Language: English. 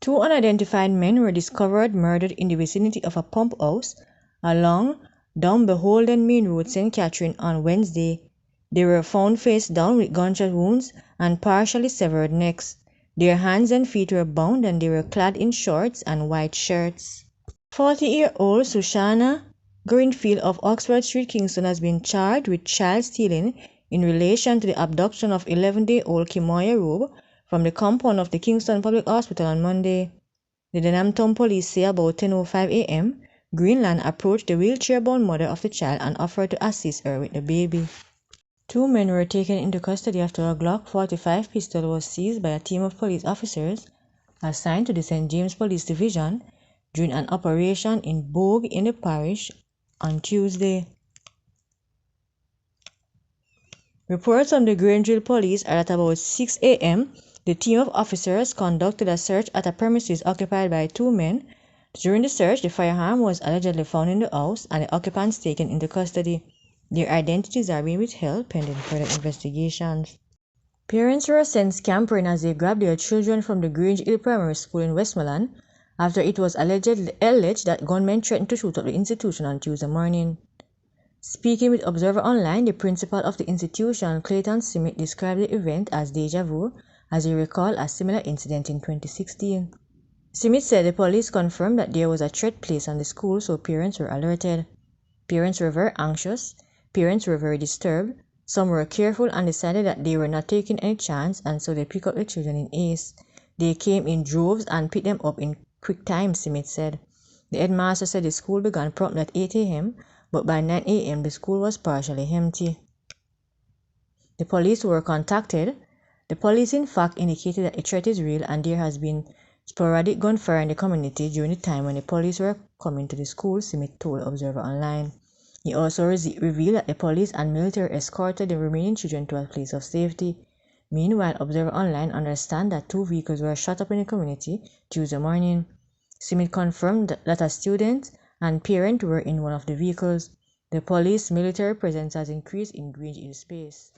Two unidentified men were discovered murdered in the vicinity of a pump house along Dumbeholden Main Road, St. Catherine, on Wednesday. They were found face down with gunshot wounds and partially severed necks. Their hands and feet were bound and they were clad in shorts and white shirts. 40-year-old Sushana Greenfield of Oxford Street, Kingston, has been charged with child stealing in relation to the abduction of 11-day-old Kimoya Robe from the compound of the Kingston Public Hospital on Monday. The Denhamton police say about 10:05 a.m., Greenland approached the wheelchair-bound mother of the child and offered to assist her with the baby. Two men were taken into custody after a Glock 45 pistol was seized by a team of police officers assigned to the St. James Police Division during an operation in Bogue in the parish on Tuesday. Reports from the Grangeville police are that about 6 a.m., the team of officers conducted a search at a premises occupied by two men. During the search, the firearm was allegedly found in the house and the occupants taken into custody. Their identities are being withheld pending further investigations. Parents were sent scampering as they grabbed their children from the Grange Hill Primary School in Westmoreland after it was alleged that gunmen threatened to shoot up the institution on Tuesday morning. Speaking with Observer Online, the principal of the institution, Clayton Smith, described the event as deja vu as he recalled a similar incident in 2016. Smith said the police confirmed that there was a threat placed on the school, so parents were alerted. Parents were very anxious. Parents were very disturbed. Some were careful and decided that they were not taking any chance, and so they picked up the children in haste. They came in droves and picked them up in quick time, Smith said. The headmaster said the school began promptly at 8 a.m., but by 9 a.m. the school was partially empty. The police were contacted. The police in fact indicated that the threat is real and there has been sporadic gunfire in the community during the time when the police were coming to the school, Smith told Observer Online. He also revealed that the police and military escorted the remaining children to a place of safety. Meanwhile, Observer Online understands that two vehicles were shot up in the community Tuesday morning. Smith confirmed that a student and parent were in one of the vehicles. The police-military presence has increased in Grange Hill space.